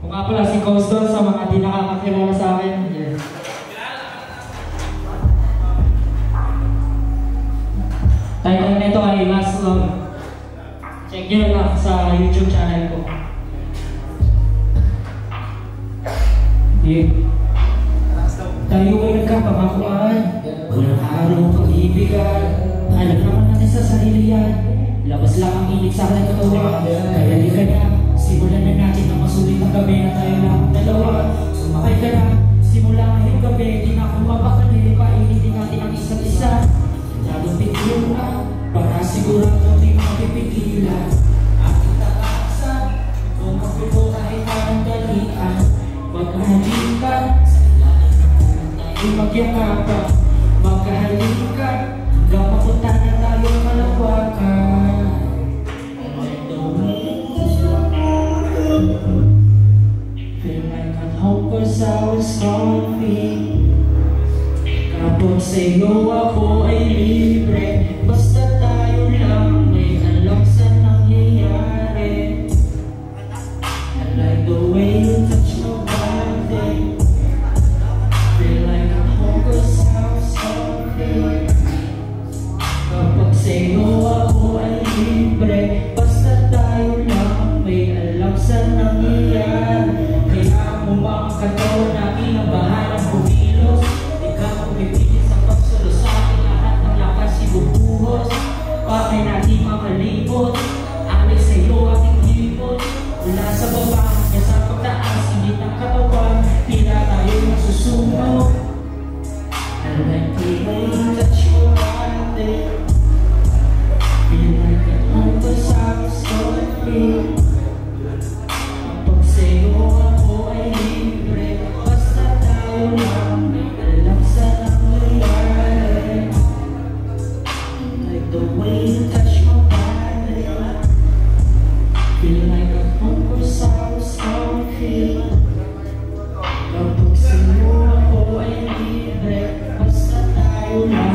nga pala si Coastal sa mga di nakakakilala sa akin. Yeah. Title nito ay Last Love. Check nyo lang sa YouTube channel ko. Yeah. Tayo ay nagkapamakuan, walang araw pag-ibigan. Alam naman natin sa sarili yan, labas lang ang inig sa akin ito. Kaya di ka na, simulan na natin ang masulit ng gabi na tayo lang dalawa. Sumakay ka na, simula ngayong gabi, di na kumabakali, painitin natin ang isa't isa. Nalupit yun na, para sigurado di mapipigilan. Aking tatasan, kung magulo kahit parang dalian. Magkahalikan, tayo magyakapan. Magkahalikan, hanggang mapunta na tayo malawakan. Feel like I'm hopeless, I was lonely. Kapag sa'yo ako ay libre, basta tayo lang may alam sa nangyayari. I like the way you touch my body. Feel like I'm hopeless, I was lonely. Kapag sa'yo ako ay libre, basta tayo lang may alam sa nangyayari. Kaya mo mga katawan na kinabahan ang bumilos. Ikaw ang pipili sa pagsulo sa akin, lahat ng lakas ibubuhos. Bakit natin makalibot, amin sa'yo aking libot. Mula sa baba, hanggang sa pagtaas, hindi ng katawan, tira tayo masusunog. I like the way you touch your body. Feel like an hopeless, I was lonely. Kapag sa'yo ako ay libre, basta tayo lang may alam sa nangyayari. Like the way you touch my body. Feel like a hopeless, I was lonely. Kapag sa'yo ako ay libre, basta tayo lang